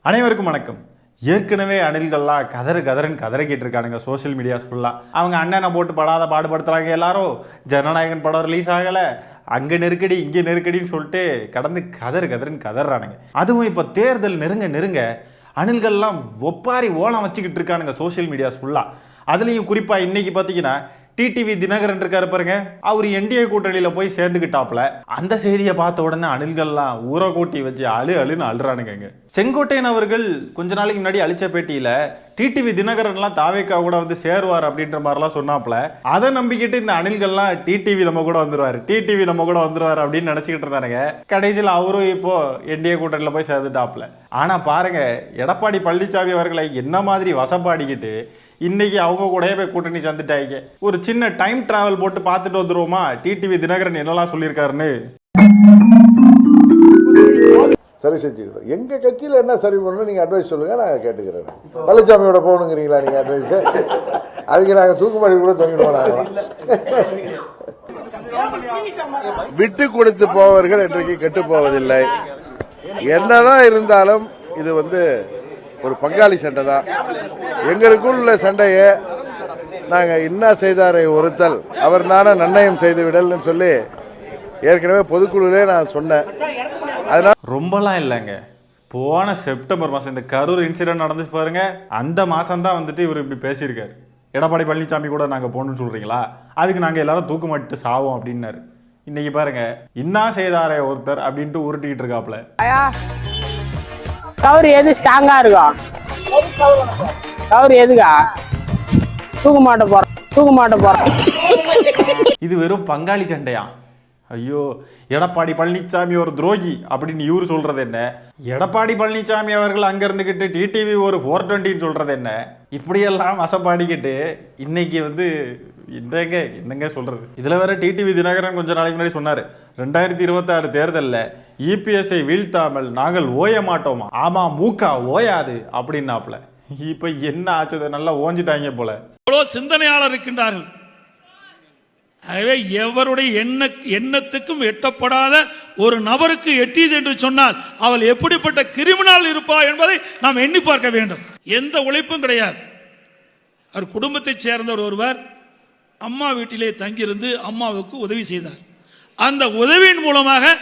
அனைவருக்கும் வணக்கம். ஏற்கனவே அணில்கள்லாம் கதறுன்னு கதறிக்கிட்டு இருக்கானுங்க சோசியல் மீடியாஸ் ஃபுல்லாக. அவங்க அண்ணனை போட்டு படாத பாடுபடுத்துகிறாங்க. எல்லாரும் ஜனநாயகன் படம் ரிலீஸ் ஆகலை, அங்கே நெருக்கடி இங்கே நெருக்கடின்னு சொல்லிட்டு கடந்து கதறுன்னு கதறானுங்க. அதுவும் இப்போ தேர்தல் நெருங்க அணில்கள்லாம் ஒப்பாரி ஓலம் வச்சுக்கிட்டு இருக்கானுங்க சோசியல் மீடியாஸ் ஃபுல்லாக. அதுலேயும் குறிப்பாக இன்னைக்கு பார்த்தீங்கன்னா டிடிவி தினகரன் இருக்காரு பாருங்க, அவர் என்டிஏ கூட்டணியில் போய் சேர்ந்துக்கிட்டாப்ல. அந்த செய்தியை பார்த்த உடனே அணில்கள்லாம் ஊரை கூட்டி வச்சு அழுன்னு அழுறானுங்க. செங்கோட்டையன் அவர்கள் கொஞ்ச நாளைக்கு முன்னாடி அளிச்ச பேட்டியில் டிடிவி தினகரன்லாம் தாவேக்கா கூட வந்து சேருவார் அப்படின்ற மாதிரிலாம் சொன்னாப்ல. அதை நம்பிக்கிட்டு இந்த அணில்கள்லாம் டிடிவி நம்ம கூட வந்துருவாரு அப்படின்னு நினச்சிக்கிட்டு இருந்தானுங்க. கடைசியில் அவரும் இப்போ என்டிஏ கூட்டணியில் போய் சேர்ந்துட்டாப்ல. ஆனால் பாருங்க, எடப்பாடி பழனிசாமி அவர்களை என்ன மாதிரி வசப்பாடிக்கிட்டு இன்னைக்கு அவங்க கூடயே போய் கூட்டணி சேர்ந்துட்டாங்க. ஒரு சின்ன டைம் டிராவல் போட்டு பார்த்துட்டு வந்துருவோமா டிடிவி தினகரன் என்னெல்லாம் சொல்லியிருக்காருன்னு. சரி செஞ்சுக்கிறோம். எங்கள் கட்சியில் என்ன சரி பண்ணணும் நீங்கள் அட்வைஸ் சொல்லுங்கள், நாங்கள் கேட்டுக்கிறேன். பழனிசாமியோட போகணுங்கிறீங்களா நீங்கள் அட்வைஸ்? அதுக்கு நாங்கள் தூக்குமாடி கூட தொங்கிடுவோம். நாங்களாம் விட்டு கொடுத்து போவர்கள் இன்றைக்கு கெட்டு போவதில்லை. என்னதான் இருந்தாலும் இது ஒரு பங்காளி சண்டை தான். எங்களுக்குள்ள சண்டையை நாங்கள் என்ன செய்தாரை ஒருத்தல் அவர் நானே நன்னயம் செய்து விடல்னு சொல்லி ஏற்கனவே பொதுக்குழுலே நான் சொன்னேன். அதனால ரொம்பலாம் இல்லைங்க. போன செப்டம்பர் மாதம் இந்த கரூர் இன்சிடென்ட் நடந்துச்சு பாருங்க, அந்த மாதம் தான் இவர் இப்படி பேசியிருக்காரு. எடப்பாடி பழனிசாமி கூட நாங்கள் போகணுன்னு சொல்கிறீங்களா, அதுக்கு நாங்கள் எல்லாரும் தூக்கு மாட்டிட்டு சாவோம் அப்படின்னாரு. இன்னைக்கு பாருங்க, இன்னா செய்தாரே ஒருத்தர் அப்படின்ட்டு உருட்டிக்கிட்டு இருக்காப்ல. கவுரு எது ஸ்ட்ராங்கா இருக்கும்? கவுரு எதுக்கா தூக்க மாட்ட போறோம். இது வெறும் பங்காளி சண்டையா? ஐயோ, எடப்பாடி பழனிசாமி ஒரு துரோகி அப்படின்னு இவரு சொல்றது என்ன? எடப்பாடி பழனிசாமி அவர்கள் அங்க இருந்துகிட்டு டிடிவி ஒரு 420 சொல்றது என்ன? இப்படியெல்லாம் வசப்பாடிக்கிட்டு இன்னைக்கு என்னங்க சொல்றது? இதுல வேற டிடிவி தினகரன் கொஞ்ச நாளைக்கு முன்னாடி சொன்னாரு, 2026 தேர்தலில் இபிஎஸ்ஐ வீழ்த்தாமல் நாங்கள் ஓய மாட்டோமா. ஆமா, மூக்கா ஓயாது அப்படின்னாப்ல. இப்ப என்ன ஆச்சு? நல்லா ஓஞ்சிட்டாங்க போல. சிந்தனையாளர் இருக்கின்றார்கள். ஆகவே எவருடைய எண்ணத்துக்கும் எட்டப்படாத ஒரு நபருக்கு எட்டியது என்று சொன்னால் அவள் எப்படிப்பட்ட கிரிமினல் இருப்பா என்பதை நாம் எண்ணி பார்க்க வேண்டும். எந்த உழைப்பும் கிடையாது. அவர் குடும்பத்தைச் சேர்ந்த ஒருவர் அம்மா வீட்டிலே தங்கியிருந்து அம்மாவுக்கு உதவி செய்தார். அந்த உதவியின் மூலமாக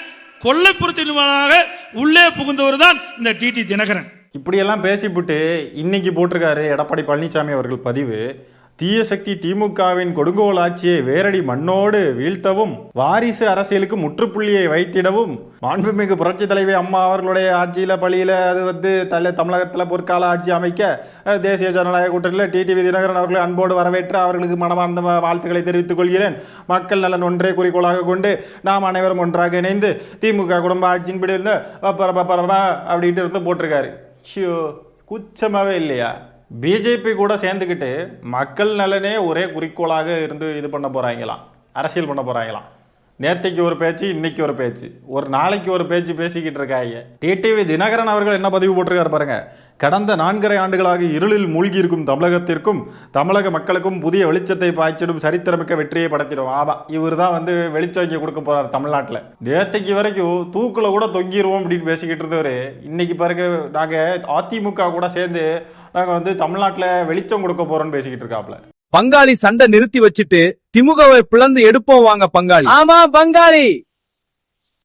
கொல்லைப்புறத்தின் மூலமாக உள்ளே புகுந்தவர் தான் இந்த டிடி தினகரன். இப்படியெல்லாம் பேசிவிட்டு இன்னைக்கு போட்டிருக்காரு எடப்பாடி பழனிசாமி அவர்கள் பதிவு. தீய சக்தி திமுகவின் கொடுங்கோல் ஆட்சியை வேரடி மண்ணோடு வீழ்த்தவும், வாரிசு அரசியலுக்கு முற்றுப்புள்ளியை வைத்திடவும், மாண்புமிகு புரட்சி தலைவி அம்மா அவர்களுடைய ஆட்சியில் பள்ளியில் அது தமிழகத்தில் பொற்கால ஆட்சி அமைக்க தேசிய ஜனநாயக கூட்டணியில் டிடிவி தினகரன் அவர்களை அன்போடு வரவேற்று அவர்களுக்கு மனமார்ந்த வாழ்த்துக்களை தெரிவித்துக் கொள்கிறேன். மக்கள் நலன் ஒன்றே குறிக்கோளாக கொண்டு நாம் அனைவரும் ஒன்றாக இணைந்து திமுக குடும்ப ஆட்சியின் பிடி இருந்து அப்படின்ட்டு போட்டிருக்காரு. குச்சமாவே இல்லையா? பிஜேபி கூட சேர்ந்துக்கிட்டு மக்கள் நலனே ஒரே குறிக்கோளாக இருந்து இது பண்ண போகிறாங்களாம், அரசியல் பண்ண போகிறாங்களாம். நேற்றைக்கு ஒரு பேச்சு, இன்னைக்கு ஒரு பேச்சு, ஒரு நாளைக்கு ஒரு பேச்சு பேசிக்கிட்டு இருக்காங்க. டிடிவி தினகரன் அவர்கள் என்ன பதிவு போட்டிருக்காரு பாருங்க. கடந்த 4.5 ஆண்டுகளாக இருளில் மூழ்கி இருக்கும் தமிழகத்திற்கும் தமிழக மக்களுக்கும் புதிய வெளிச்சத்தை பாய்ச்சிடும் சரித்திரமிக்க வெற்றியை படைத்திடும். ஆமா, இவர் தான் வெளிச்சம் இங்கே கொடுக்க போறார் தமிழ்நாட்டில். நேற்றைக்கு வரைக்கும் தூக்குல கூட தொங்கிடுவோம் அப்படின்னு பேசிக்கிட்டு இருந்தவர் இன்னைக்கு பாருங்க, நாங்கள் அதிமுக கூட சேர்ந்து நாங்கள் தமிழ்நாட்டில் வெளிச்சம் கொடுக்க போறோம்னு பேசிக்கிட்டு இருக்காப்ல. பங்காளி சண்டை நிறுத்தி வச்சுட்டு திமுகவை பிளந்து எடுப்போம் வாங்க பங்காளி. ஆமா பங்காளி.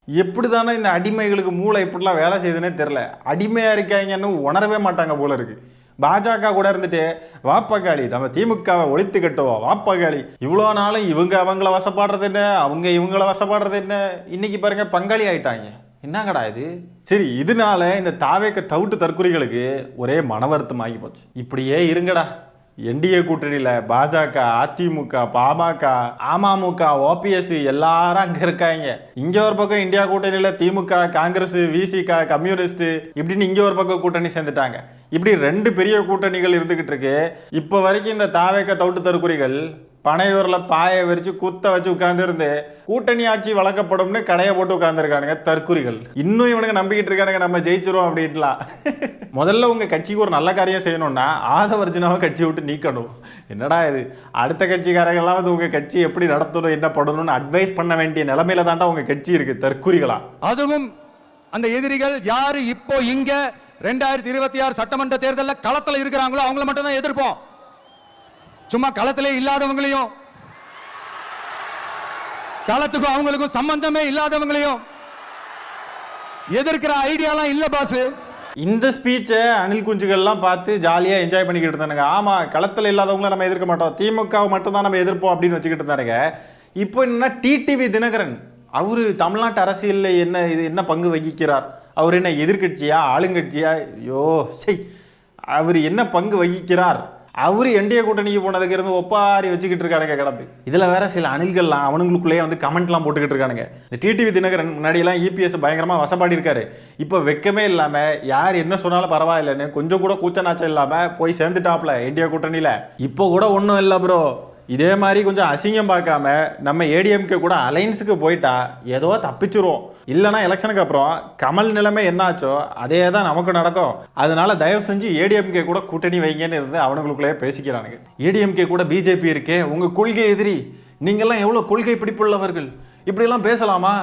எப்படிதானே இந்த அடிமைகளுக்கு மூளை எப்படிலாம் வேலை செய்யுதுன்னே தெரியல. அடிமையா இருக்காங்கன்னு உணரவே மாட்டாங்க போல இருக்கு. பாஜக கூட இருந்துட்டு வாப்பகாளி நம்ம திமுகவை ஒழித்து கட்டுவோம் வாப்பகாளி. இவ்வளோ நாளும் இவங்க அவங்கள வசப்படுறது என்ன, அவங்க இவங்கள வசப்படுறது என்ன, இன்னைக்கு பாருங்க பங்காளி ஆயிட்டாங்க. என்னங்கடா இது? சரி, இதனால இந்த தாவேக்க தவிட்டு தற்கொலைகளுக்கு ஒரே மன வருத்தம் ஆகி போச்சு. இப்படியே இருங்கடா. என்டிஏ கூட்டணியில் பாஜக, அதிமுக, பாமக, அமமுக, ஓபிஎஸ் எல்லாரும் அங்கே இருக்காங்க. இங்கே ஒரு பக்கம் இந்தியா கூட்டணியில் திமுக, காங்கிரஸ், விசிக, கம்யூனிஸ்ட் இப்படின்னு இங்கே ஒரு பக்கம் கூட்டணி சேர்ந்துட்டாங்க. இப்படி 2 பெரிய கூட்டணிகள் இருந்துகிட்டு இருக்கு. இப்போ வரைக்கும் இந்த தாவேக்க தவிட்டு தற்கொலைகள் பனையூரில் பாயை விரிச்சு குத்த வச்சு உட்கார்ந்து கூட்டணி ஆட்சி வழங்கப்படும்னு கடையை போட்டு உட்கார்ந்துருக்கானுங்க தற்குறிகள். இன்னும் இவனுக்கு நம்பிக்கிட்டு இருக்கானுங்க நம்ம ஜெயிச்சிரும் அப்படின்லாம். முதல்ல உங்க கட்சிக்கு ஒரு நல்ல காரியம் செய்யணும்னா ஆதவர்ஜுனாவை கட்சி விட்டு நீக்கணும். என்னடா இது? அடுத்த கட்சிக்காரங்கெல்லாம் உங்க கட்சி எப்படி நடத்தணும், என்ன பண்ணணும்னு அட்வைஸ் பண்ண வேண்டிய நிலைமையில தாண்டா உங்க கட்சி இருக்கு தற்குறிகளா. அதுவும் அந்த எதிரிகள் யாரு இப்போ இங்க 2026 சட்டமன்ற தேர்தலில் களத்தில் இருக்கிறாங்களோ அவங்கள மட்டும் தான் எதிர்ப்போம். சும்மா களத்திலே இல்லாதவங்களையும், களத்துக்கும் அவங்களுக்கும் சம்பந்தமே இல்லாதவங்களையும் எதிர்க்கிற ஐடியாலாம் இல்ல பாஸ். இந்த ஸ்பீச்சை அணில் குஞ்சுகள்லாம் பார்த்து ஜாலியாக என்ஜாய் பண்ணிக்கிட்டு இருந்தானுங்க. ஆமாம், களத்தில் இல்லாதவங்கள நம்ம எதிர்க்க மாட்டோம், திமுகவை மட்டும் தான் நம்ம எதிர்ப்போம் அப்படின்னு வச்சுக்கிட்டு இருந்தானுங்க. இப்போ என்னன்னா டிடிவி தினகரன் அவர் தமிழ்நாட்டு அரசியலில் என்ன பங்கு வகிக்கிறார்? அவர் என்ன எதிர்கட்சியா ஆளுங்கட்சியா? ஐயோ சரி, அவர் என்ன பங்கு வகிக்கிறார்? அவர் என்டிஏ கூட்டணிக்கு போனதுக்கு இருந்து ஒப்பாரி வச்சுக்கிட்டு இருக்கானுங்க கிடந்து. இதில் வேற சில அணில்கள்லாம் அவனுங்களுக்குள்ளேயே வந்து கமெண்ட்லாம் போட்டுக்கிட்டு இருக்கானுங்க. இந்த டிடிவி தினகரன் முன்னாடியெல்லாம் இபிஎஸ் பயங்கரமாக வசப்பாடி இருக்காரு. இப்போ வெக்கமே இல்லாமல் யார் என்ன சொன்னாலும் பரவாயில்லைன்னு கொஞ்சம் கூட கூச்ச நாச்சம் இல்லாமல் போய் சேர்ந்துட்டாப்ல என்டிஏ கூட்டணியில். இப்போ கூட ஒன்றும் இல்லை ப்ரோ, இதே மாதிரி கொஞ்சம் அசிங்கம் பார்க்காம நம்ம ஏடிஎம்கே கூட அலைன்ஸுக்கு போயிட்டா ஏதோ தப்பிச்சிருவோம். இல்லைனா எலெக்ஷனுக்கு அப்புறம் கமல் நிலைமை என்னாச்சோ அதே தான் நமக்கு நடக்கும். அதனால தயவு செஞ்சு ஏடிஎம்கே கூட கூட்டணி வைங்கன்னு இருந்து அவனுங்களுக்குள்ளேயே பேசிக்கிறானுங்க. ஏடிஎம்கே கூட பிஜேபி இருக்கே, உங்கள் கொள்கை எதிரி, நீங்கள்லாம் எவ்வளோ கொள்கை பிடிப்புள்ளவர்கள், இப்படியெல்லாம் பேசலாமா?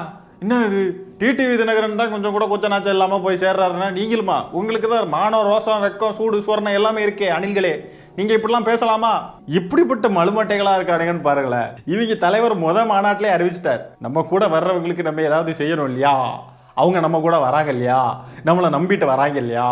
என்ன இது டிடிவி தினகரன் தான் கொஞ்சம் கூட கொச்ச நாச்சம் இல்லாமல் போய் சேர்றாருன்னா நீங்களுமா? உங்களுக்கு தான் மானம் ரோசம் வெக்கம் சூடு சுவர்ணம் எல்லாமே இருக்கே அணில்களே, நீங்க இப்படிலாம் பேசலாமா? இப்படிப்பட்ட மலுமட்டைகளா இருக்கானுங்கன்னு பாருங்களேன். இவங்க தலைவர் மாநாட்டிலே அறிவிச்சிட்டார், நம்ம கூட வர்றவங்களுக்கு நம்ம ஏதாவது செய்யணும் இல்லையா, அவங்க நம்ம கூட வராங்க இல்லையா, நம்மளை நம்பிட்டு வராங்க இல்லையா,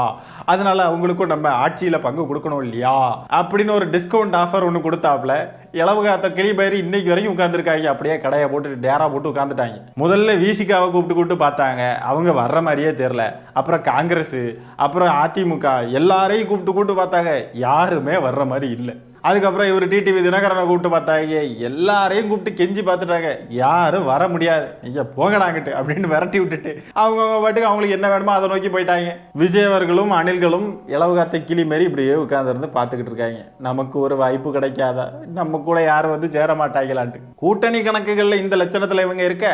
அதனால அவங்களுக்கும் நம்ம ஆட்சியில் பங்கு கொடுக்கணும் இல்லையா அப்படின்னு ஒரு டிஸ்கவுண்ட் ஆஃபர் ஒன்று கொடுத்தாப்புல. இளவுகாத்த கிளிபயிரி இன்னைக்கு வரைக்கும் உட்காந்துருக்காங்க, அப்படியே கடையை போட்டு டேரா போட்டு உட்காந்துட்டாங்க. முதல்ல விசிகாவை கூப்பிட்டு பார்த்தாங்க, அவங்க வர்ற மாதிரியே தெரில. அப்புறம் காங்கிரஸ், அப்புறம் அதிமுக எல்லாரையும் கூப்பிட்டு பார்த்தாங்க, யாருமே வர்ற மாதிரி இல்லை. அதுக்கப்புறம் இவர் டிடிவி தினகரனை கூப்பிட்டு பார்த்தாங்க, எல்லாரையும் கூப்பிட்டு கெஞ்சி பார்த்துட்டாங்க, யாரும் வர முடியாது, நீங்க போங்கடாங்கிட்டு அப்படின்னு விரட்டி விட்டுட்டு அவங்க பாட்டுக்கு அவங்களுக்கு என்ன வேணுமோ அதை நோக்கி போயிட்டாங்க. விஜய் அவர்களும் அணில்களும் இளவுகாத்த கிளி மாரி இப்படியே உட்கார்ந்துருந்து பார்த்துக்கிட்டு இருக்காங்க. நமக்கு ஒரு வாய்ப்பு கிடைக்காதா, நம்ம கூட யாரும் வந்து சேர மாட்டாங்களான்ட்டு. கூட்டணி கணக்குகளில் இந்த லட்சணத்தில் இவங்க இருக்க,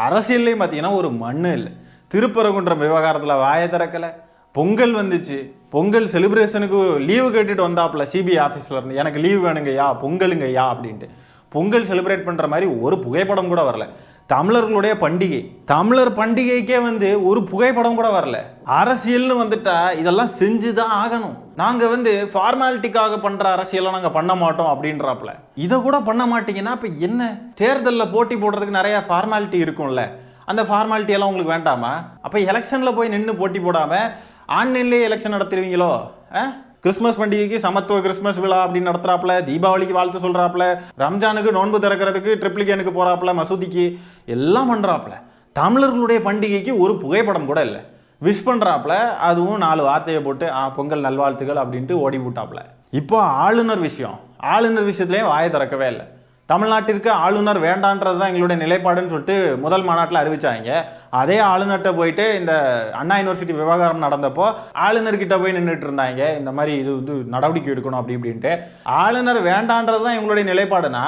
அரசியல்லையும் பார்த்தீங்கன்னா ஒரு மண்ணு இல்லை. திருப்பரங்குன்றம் விவகாரத்தில் வாயை திறக்கலை. பொங்கல் வந்துச்சு, பொங்கல் செலிப்ரேஷனுக்கு லீவு கேட்டுட்டு வந்தாப்புல சிபிஐ ஆஃபீஸில் இருந்து, எனக்கு லீவு வேணுங்கய்யா பொங்கலுங்கய்யா அப்படின்ட்டு. பொங்கல் செலிப்ரேட் பண்ணுற மாதிரி ஒரு புகைப்படம் கூட வரல. தமிழர்களுடைய பண்டிகை, தமிழர் பண்டிகைக்கே வந்து ஒரு புகைப்படம் கூட வரல. அரசியல்னு வந்துட்டா இதெல்லாம் செஞ்சு தான் ஆகணும், நாங்கள் வந்து ஃபார்மாலிட்டிக்காக பண்ணுற அரசியலை நாங்கள் பண்ண மாட்டோம் அப்படின்றாப்புல. இதை கூட பண்ண மாட்டீங்கன்னா இப்போ என்ன? தேர்தலில் போட்டி போடுறதுக்கு நிறைய ஃபார்மாலிட்டி இருக்கும்ல, அந்த ஃபார்மாலிட்டி எல்லாம் உங்களுக்கு வேண்டாமா? அப்போ எலெக்ஷனில் போய் நின்று போட்டி போடாமல் ஆன்லைன்லேயே எலெக்ஷன் நடத்துருவீங்களோ? கிறிஸ்மஸ் பண்டிகைக்கு சமத்துவ கிறிஸ்மஸ் விழா அப்படின்னு நடத்துறாப்புல, தீபாவளிக்கு வாழ்த்து சொல்றாப்புல, ரம்ஜானுக்கு நோன்பு திறக்கிறதுக்கு ட்ரிப்ளிகேனுக்கு போறாப்புல, மசூதிக்கு எல்லாம் பண்றாப்புல. தமிழர்களுடைய பண்டிகைக்கு ஒரு புகைப்படம் கூட இல்லை. விஷ் பண்றாப்புல, அதுவும் 4 வார்த்தையை போட்டு பொங்கல் நல்வாழ்த்துகள் அப்படின்ட்டு ஓடி விட்டாப்புல. இப்போ ஆளுநர் விஷயத்துலேயும் வாயை திறக்கவே இல்லை. தமிழ்நாட்டிற்கு ஆளுநர் வேண்டான்றது தான் எங்களுடைய நிலைப்பாடுன்னு சொல்லிட்டு முதல் மாநாட்டில் அறிவிச்சாங்க. அதே ஆளுநர்கிட்ட போயிட்டு இந்த அண்ணா யூனிவர்சிட்டி விவகாரம் நடந்தப்போ ஆளுநர்கிட்ட போய் நின்றுட்டு இருந்தாங்க, இந்த மாதிரி இது வந்து நடவடிக்கை எடுக்கணும் அப்படி இப்படின்ட்டு. ஆளுநர் வேண்டான்றது தான் எங்களுடைய நிலைப்பாடுனா,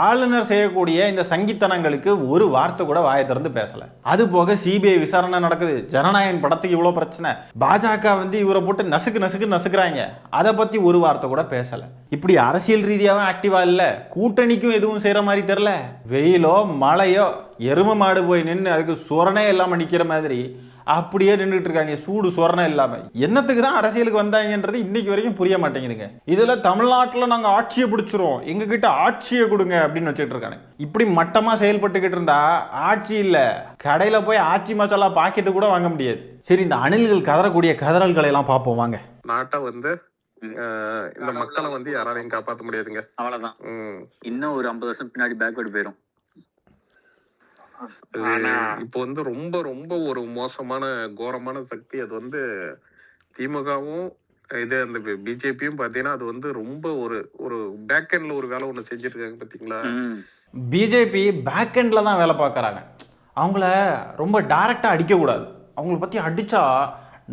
ஆளுநர் செய்யக்கூடிய இந்த சங்கித்தனங்களுக்கு ஒரு வார்த்தை கூட வாயை திறந்து பேசலை. அது போக சிபிஐ விசாரணை நடக்குது, ஜனநாயகன் படத்துக்கு இவ்வளோ பிரச்சனை, பாஜக வந்து இவரை போட்டு நசுக்குறாங்க, அதை பற்றி ஒரு வார்த்தை கூட பேசலை. இப்படி அரசியல் ரீதியாகவும் ஆக்டிவா இல்லை, கூட்டணிக்கும் எதுவும் செய்கிற மாதிரி தெரில. வெயிலோ மழையோ எரும மாடு போய் நின்று அதுக்கு சொரணே இல்லாமல் நிற்கிற மாதிரி அப்படியே நின்றுட்டு இருக்காங்க, சூடு சொரணை இல்லாமல். என்னத்துக்கு தான் அரசியலுக்கு வந்தாங்கன்றது இன்னைக்கு வரைக்கும் புரிய மாட்டேங்குதுங்க. இதில் தமிழ்நாட்டில் நாங்கள் ஆட்சியை பிடிச்சிரும், எங்ககிட்ட ஆட்சியை கொடுங்க அப்படின்னு வச்சுட்டு இருக்காங்க. இப்படி மட்டமாக செயல்பட்டுக்கிட்டு இருந்தா ஆட்சி இல்லை, கடையில் போய் ஆட்சி மசாலா பாக்கெட்டு கூட வாங்க முடியாது. சரி, இந்த அணில்கள் கதறக்கூடிய கதறல்களை எல்லாம் பார்ப்போம் வாங்க. நாட்டை வந்து இந்த மக்களை வந்து யாராலையும் காப்பாற்ற முடியாதுங்க, அவ்வளவுதான். இன்னும் ஒரு 50 வருஷம் பின்னாடி பேக்வர்டு போயிடும். இப்போ வந்து ரொம்ப ரொம்ப ஒரு மோசமான கோரமான சக்தி அது வந்து திமுகவும் இது அந்த பிஜேபியும் பாத்தீங்கன்னா அது வந்து ரொம்ப ஒரு பேக் எண்ட்ல ஒரு வேலை ஒண்ணு செஞ்சுட்டு இருக்காங்க பாத்தீங்களா. பிஜேபி பேக் எண்ட்ல தான் வேலை பார்க்கறாங்க. அவங்கள ரொம்ப டைரக்டா அடிக்க கூடாது, அவங்கள பத்தி அடிச்சா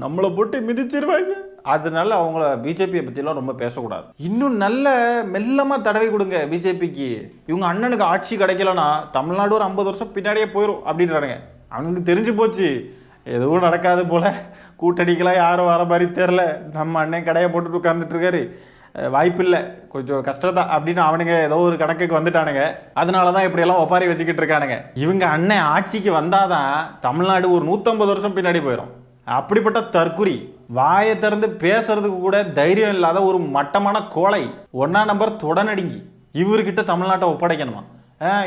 நம்மளை போட்டு மிதிச்சிருவாங்க. அதனால அவங்கள பிஜேபியை பற்றிலாம் ரொம்ப பேசக்கூடாது. இன்னும் நல்ல மெல்லமாக தடவை கொடுங்க பிஜேபிக்கு. இவங்க அண்ணனுக்கு ஆட்சி கிடைக்கலன்னா தமிழ்நாடு ஒரு 50 வருஷம் பின்னாடியே போயிடும் அப்படின்றானுங்க. அவனுக்கு தெரிஞ்சு போச்சு எதுவும் நடக்காது போல, கூட்டணிக்கெல்லாம் யாரும் வர மாதிரி தெரில, நம்ம அண்ணன் கடையை போட்டுட்டு உட்காந்துட்டு இருக்காரு, வாய்ப்பில்லை, கொஞ்சம் கஷ்டம்தான் அப்படின்னு அவனுங்க ஏதோ ஒரு கணக்குக்கு வந்துட்டானுங்க. அதனால தான் இப்படியெல்லாம் ஒப்பாரி வச்சுக்கிட்டு இருக்கானுங்க. இவங்க அண்ணன் ஆட்சிக்கு வந்தாதான் தமிழ்நாடு ஒரு 150 வருஷம் பின்னாடி போயிடும். அப்படிப்பட்ட தற்குறி வாயை திறந்து பேசுறதுக்கு கூட தைரியம் இல்லாத ஒரு மட்டமான கோழை. 1ஆம் நம்பர் தொடநடுங்கி இவர்கிட்ட தமிழ்நாட்டை ஒப்படைக்கணுமா?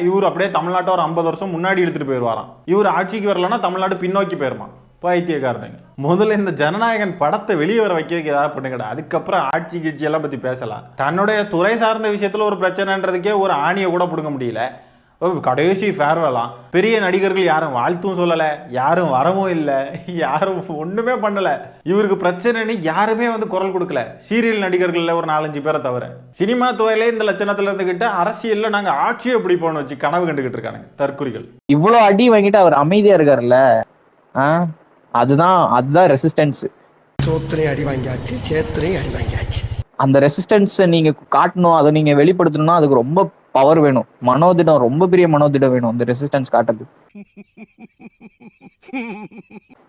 இவர் அப்படியே தமிழ்நாட்டை ஒரு 50 வருஷம் முன்னாடி எடுத்துட்டு போயிடுவாராம். இவர் ஆட்சிக்கு வரலன்னா தமிழ்நாடு பின்னோக்கி போயிருமா? பைத்தியக்காரனுங்க. முதல்ல இந்த ஜனநாயகன் படத்தை வெளியே வர வைக்கிறதுக்கு ஏதாவது பண்ணுங்கடா. அதுக்கப்புறம் ஆட்சி கிட்சி எல்லாம் பத்தி பேசலாம். தன்னுடைய துறை சார்ந்த விஷயத்துல ஒரு பிரச்சனைன்றதுக்கே ஒரு ஆணியை கூட பிடுங்க முடியல. கடைசி ஃபேர்வெல்லாம் பெரிய நடிகர்கள் யாரும் வாழ்த்தும் சொல்லலை, யாரும் வரவும் இல்லை, யாரும் ஒன்றுமே பண்ணலை. இவருக்கு பிரச்சனைன்னு யாருமே வந்து குரல் கொடுக்கல. சீரியல் நடிகர்களில் ஒரு 4-5 பேரை தவிர. சினிமா துறையிலே இந்த லட்சணத்தில் இருந்துக்கிட்டு அரசியலில் நாங்கள் ஆட்சியை பிடிப்போம்னு வச்சு கனவு கண்டுகிட்டு இருக்கானுங்க தற்குறிகள். இவ்வளோ அடி வாங்கிட்டு அவர் அமைதியா இருக்காருல்ல, அதுதான் ரெசிஸ்டன்ஸ். சோத்திரையும் அடி வாங்கியாச்சு, சேத்திரையும் அடி வாங்கியாச்சு. அந்த ரெசிஸ்டன்ஸை நீங்க காட்டணும், அதை நீங்க வெளிப்படுத்தணும்னா அதுக்கு ரொம்ப பவர் வேணும், மனோதிடம், ரொம்ப பெரிய மனோதிடம் வேணும் அந்த ரெசிஸ்டன்ஸ் காட்டுறது.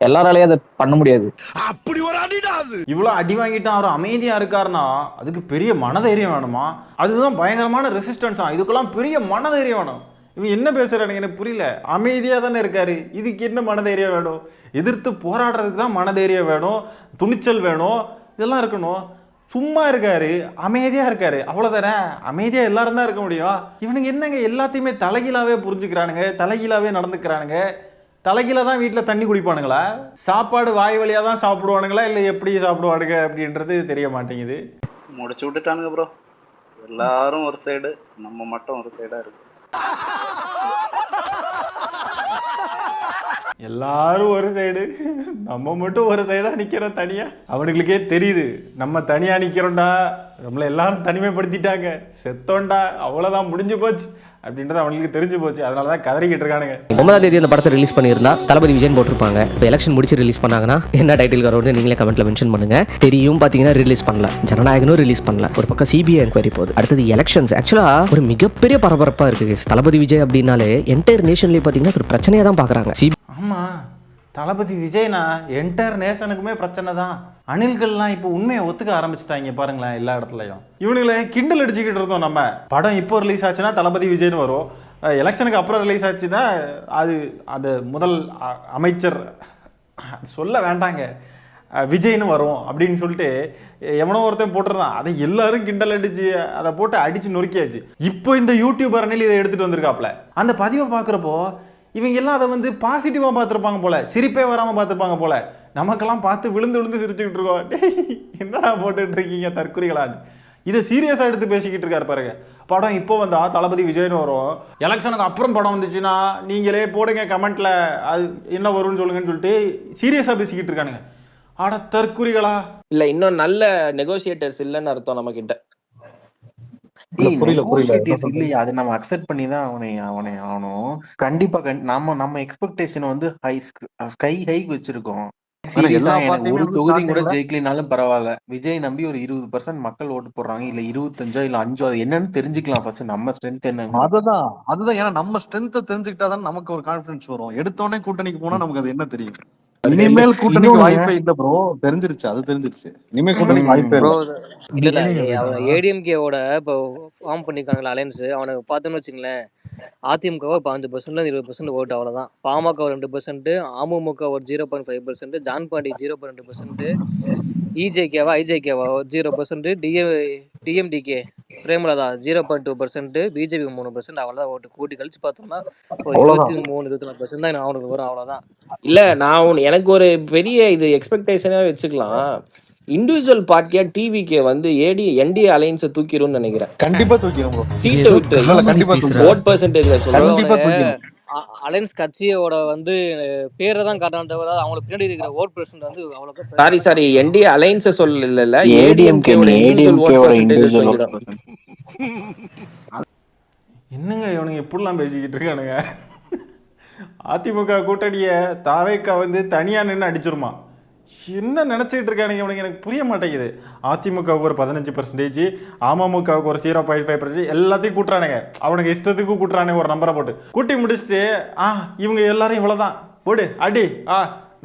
எல்லாராலையும் அதை பண்ண முடியாது. அப்படி ஒரு அடிடாது. இவ்வளோ அடி வாங்கிட்டு அவர் அமைதியா இருக்காருன்னா அதுக்கு பெரிய மனதைரியம் வேணுமா? அதுதான் பயங்கரமான ரெசிஸ்டன்ஸா. இதுக்கெல்லாம் பெரிய மனதைரியம் வேணும். இவன் என்ன பேசுறானுங்க எனக்கு புரியல. அமைதியாக தானே இருக்காரு, இதுக்கு என்ன மனதைரியம் வேணும்? எதிர்த்து போராடுறதுக்கு தான் மனதைரியம் வேணும், துணிச்சல் வேணும், இதெல்லாம் இருக்கணும். சும்மா இருக்காரு, அமைதியா இருக்காரு, அவ்வளோதானே. அமைதியா எல்லாரும் தான் இருக்க முடியும். இவனுங்க என்னங்க எல்லாத்தையுமே தலைகீழாவே புரிஞ்சுக்கிறானுங்க, தலைகீழாவே நடந்துக்கிறானுங்க. தலைகீழ தான் வீட்டில் தண்ணி குடிப்பானுங்களா? சாப்பாடு வாய் வழியாக தான் சாப்பிடுவானுங்களா இல்லை எப்படி சாப்பிடுவானுங்க அப்படின்றது தெரிய மாட்டேங்குது. முடிச்சு விட்டுட்டானுங்க ப்ரோ. எல்லாரும் ஒரு சைடு, நம்ம மட்டும் ஒரு சைடா இருக்கு. எல்லாரும் ஒரு சைடு, நம்ம மட்டும் ஒரு சைடா நிக்கிறோம் தனியா. அவனுங்களுக்கே தெரியுது நம்ம தனியா நிக்கிறோம்டா, நம்மள எல்லாரும் தனிமைப்படுத்திட்டாங்க, செத்தோண்டா, அவ்வளவுதான், முடிஞ்சு போச்சு அப்படின்றது அவங்களுக்கு தெரிஞ்சு போச்சு. அதனாலதான் கதறிக்கிட்டு இருக்கானுங்க. 9ஆம் தேதி அந்த படத்தை ரிலீஸ் பண்ணியிருந்தா தளபதி விஜய் போட்டிருப்பாங்க. இப்போ எலெக்ஷன் முடிச்சு ரிலீஸ் பண்ணாங்கன்னா என்ன டைட்டில் வரும் நீங்களே கமெண்ட்ல மென்ஷன் பண்ணுங்க. தெரியும் பாத்தீங்கன்னா ரிலீஸ் பண்ணல, ஜனநாயகனும் ரிலீஸ் பண்ணல, ஒரு பக்கம் சிபிஐ என்கொயரி போகுது, அடுத்தது எலெக்ஷன்ஸ். ஆக்சுவலா ஒரு மிகப்பெரிய பரபரப்பா இருக்கு. தளபதி விஜய் அப்படின்னாலே என்டையர் நேஷன்லயே பாத்தீங்கன்னா ஒரு பிரச்சனையா தான் பாக்குறாங்க. ஆமா, தளபதி விஜய்னா என்டையர் நேஷனுக்குமே பிரச்சனை தான். அணில்கள்லாம் இப்போ உண்மையை ஒத்துக்க ஆரம்பிச்சிட்டாங்க பாருங்களேன் எல்லா இடத்துலையும். இவனுங்களை கிண்டல் அடிச்சுக்கிட்டு இருந்தோம். நம்ம படம் இப்போ ரிலீஸ் ஆச்சுன்னா தளபதி விஜய்னு வரும், எலெக்ஷனுக்கு அப்புறம் ரிலீஸ் ஆச்சுன்னா அது முதல் அமைச்சர் சொல்ல வேண்டாங்க விஜய்னு வரும் அப்படின்னு சொல்லிட்டு எவனோ ஒருத்தன் போட்டுருந்தான். அதை எல்லாரும் கிண்டல் அடிச்சு அதை போட்டு அடிச்சு நொறுக்கியாச்சு. இப்போ இந்த யூடியூபர் அணில் இதை எடுத்துட்டு வந்திருக்காப்ல. அந்த பதிவை பார்க்குறப்போ இவங்க எல்லாம் அதை வந்து பாசிட்டிவாக பார்த்துருப்பாங்க போல, சிரிப்பே வராமல் பார்த்துருப்பாங்க போல. நமக்கெல்லாம் பார்த்து விழுந்து விழுந்து சிரிச்சுக்கிட்டு இருக்கோம். என்னடா போட்டுட்டு இருக்கீங்க தற்குறிகளான்னு. இதை சீரியஸாக எடுத்து பேசிக்கிட்டு இருக்காரு பாருங்க. படம் இப்போ வந்தா தளபதி விஜய்னு வரும், எலெக்ஷனுக்கு அப்புறம் படம் வந்துச்சுன்னா நீங்களே போடுங்க கமெண்ட்ல அது என்ன வரும்னு சொல்லுங்கன்னு சொல்லிட்டு சீரியஸாக பேசிக்கிட்டு இருக்கானுங்க. ஆட தற்குறிகளா? இல்ல இன்னும் நல்ல நெகோசியேட்டர்ஸ் இல்லைன்னு அர்த்தம் நம்ம கிட்ட. இல்லையா, அது நம்ம அக்செப்ட் பண்ணி தான் அவனை ஆகணும். கண்டிப்பா நம்ம எக்ஸ்பெக்டேஷன் வந்து ஸ்கை ஹைக் வச்சிருக்கோம். ஒரு தொகுதி கூட ஜெயிக்கலினாலும் பரவாயில்ல, விஜய் நம்பி ஒரு 20% மக்கள் ஓட்டு போடுறாங்க, இல்ல 25 இல்ல 5, அது என்னன்னு தெரிஞ்சுக்கலாம் ஃபர்ஸ்ட். நம்ம ஸ்ட்ரென்த் என்ன, அதுதான் ஏன்னா நம்ம ஸ்ட்ரென்த்தை தெரிஞ்சுக்கிட்டாதான் நமக்கு ஒரு கான்பிடன்ஸ் வரும். எடுத்தோடனே கூட்டணிக்கு போனா நமக்கு அது என்ன தெரியும். இனிமேல் கூட்டணிக்கு வாய்ப்பே இல்ல ப்ரோ, தெரிஞ்சிருச்சு, அது தெரிஞ்சிருச்சு. இனிமேல் கூட்டணிக்கு வாய்ப்பே இல்ல. ஏடிஎம்கேவோட இப்போ ஃபார்ம் பண்ணிருக்காங்களா அலையன்ஸ், அவனுக்கு பார்த்தோன்னு வச்சுங்களேன், அதிமுக 5% 20% ஓட்டு அவ்வளவுதான், பாமக 2%, அமமுக ஒரு 0.5%, ஜான் பாண்டி 0.2%, ஐஜேகேவா 0%, டிஎம்டிகே பிரேமலதா 0.2%, பிஜேபி 3%, அவ்வளவுதான் ஓட்டு. கூட்டி கழிச்சு பார்த்தோம்னா 23-24% தான் அவனுக்கு வரும், அவ்வளவுதான். இல்ல நான் எனக்கு ஒரு பெரிய இது எக்ஸ்பெக்டேஷனா வச்சுக்கலாம். இண்டிவிஜுவல் பார்ட்டியா டிவிகே வந்து என்டிஏ அலைன்ஸை தூக்கிடும்னு நினைக்கிறேன். கண்டிப்பா தூக்கிடும். சீட்டை விட்டு ஓட் பெர்சன்டேஜ்ல சொல்றேன். அலைன்ஸ் கட்சியோட வந்து பேரை தான் காட்டான தவிர அவங்களுக்கு பின்னாடி இருக்கிற ஓட் பெர்சன்ட் வந்து அவ்வளவு. சாரி என்டிஏ அலைன்ஸை சொல்லல, ஏடிஎம்கேவோட இண்டிவிஜுவல் ஓட் பெர்சன்டேஜ். என்னங்க இவனுங்க இப்படிலாம் பேசிக்கிட்டு இருக்கானுங்க. அதிமுக கூட்டணியை தாவேக்கா வந்து தனியா நின்று அடிச்சிருமா? என்ன நினச்சிக்கிட்டு இருக்கானுங்க இவனுக்கு, எனக்கு புரிய மாட்டேங்குது. அதிமுகவுக்கு ஒரு 15%, அமமுகவுக்கு ஒரு 0.5%, எல்லாத்தையும் கூட்டுறானுங்க. அவனுக்கு இஷ்டத்துக்கு கூட்டுறானுங்க. ஒரு நம்பரை போட்டு கூட்டி முடிச்சுட்டு இவங்க எல்லாரும் இவ்வளோதான் போடு அடி,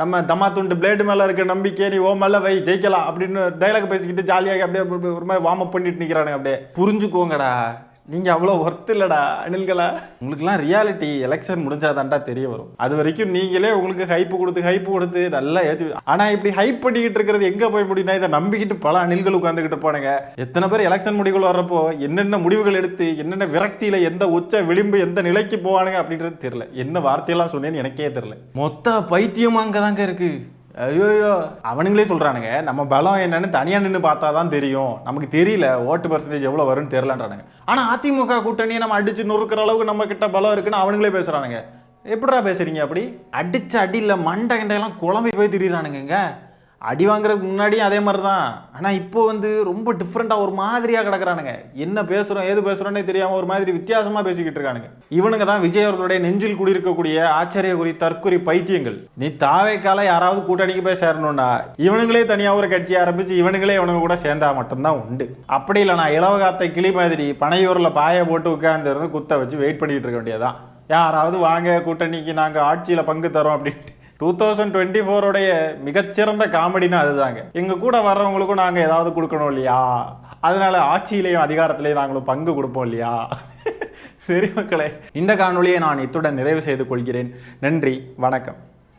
நம்ம தம்மா துண்டு பிளேடு மேலே இருக்க நம்பிக்கை நீ ஓ மேலே வை ஜெயிக்கலாம் அப்படின்னு டைலாக் பேசிக்கிட்டு ஜாலியாக அப்படியே ஒரு மாதிரி வார்ம் அப் பண்ணிட்டு நிற்கிறானுங்க. அப்படியே புரிஞ்சுக்கோங்கடா, நீங்க அவ்வளோ ஒர்த் இல்லடா அணில்களா. உங்களுக்குலாம் ரியாலிட்டி எலெக்ஷன் முடிஞ்சாதான்டா தெரிய வரும். அது வரைக்கும் நீங்களே உங்களுக்கு ஹைப்பு கொடுத்து நல்லா ஏற்றி. ஆனா இப்படி ஹைப் பண்ணிக்கிட்டு இருக்கிறது எங்க போய் முடியும்னா, இதை நம்பிக்கிட்டு பல அணில்கள் உட்காந்துக்கிட்டு போனாங்க. எத்தனை பேர் எலெக்ஷன் முடிவுகள் வர்றப்போ என்னென்ன முடிவுகள் எடுத்து என்னென்ன விரக்தியில எந்த உச்ச விளிம்பு எந்த நிலைக்கு போவானுங்க அப்படின்றது தெரியல. என்ன வார்த்தையெல்லாம் சொன்னேன்னு எனக்கே தெரியல. மொத்த பைத்தியம் அங்கதாங்க இருக்கு. ஐயோயோ, அவனுங்களே சொல்றானுங்க நம்ம பலம் என்னன்னு தனியா நின்று பார்த்தா தான் தெரியும், நமக்கு தெரியல ஓட்டு பர்சன்டேஜ் எவ்வளவு வரும்னு தெரியலன்றானுங்க. ஆனா அதிமுக கூட்டணியை நம்ம அடிச்சு நொறுக்கிற அளவுக்கு நம்ம கிட்ட பலம் இருக்குன்னு அவனுங்களே பேசுறானுங்க. எப்படிடா பேசுறீங்க? அப்படி அடிச்ச அடியில் மண்டை கண்டையெல்லாம் குழம்பி போய் திரியிறானுங்க. அடி வாங்குறதுக்கு முன்னாடியும் அதே மாதிரி தான். ஆனால் இப்போ வந்து ரொம்ப டிஃப்ரெண்ட்டாக ஒரு மாதிரியாக கிடக்குறானுங்க. என்ன பேசுகிறோம் ஏது பேசுகிறோன்னே தெரியாமல் ஒரு மாதிரி வித்தியாசமாக பேசிக்கிட்டு இருக்கானுங்க. இவனுங்க தான் விஜய் அவர்களுடைய நெஞ்சில் குடியிருக்கக்கூடிய ஆச்சரியக்குறி தற்குறி பைத்தியங்கள். நீ தாவேக்கால யாராவது கூட்டணிக்கு போய் சேரணும்னா இவனுங்களே தனியாக ஒரு கட்சி ஆரம்பித்து இவனுங்களே இவனுங்க கூட சேர்ந்தா மட்டும்தான் உண்டு. அப்படி இல்லை நான் இலவகாத்த கிளி மாதிரி பனையூரில் பாயை போட்டு உட்கார்ந்து குத்த வச்சு வெயிட் பண்ணிட்டு இருக்க வேண்டியதான். யாராவது வாங்க கூட்டணிக்கு நாங்கள் ஆட்சியில் பங்கு தரோம் அப்படின்ட்டு. 2024 மிகச்சிறந்த காமெடினா அதுதாங்க. எங்க கூட வர்றவங்களுக்கும் நாங்க ஏதாவது கொடுக்கணும் இல்லையா, அதனால ஆட்சியிலையும் அதிகாரத்திலையும் நாங்களும் பங்கு கொடுப்போம் இல்லையா. சரி மக்களே, இந்த காணொலியை நான் இத்துடன் நிறைவு செய்து கொள்கிறேன். நன்றி, வணக்கம்.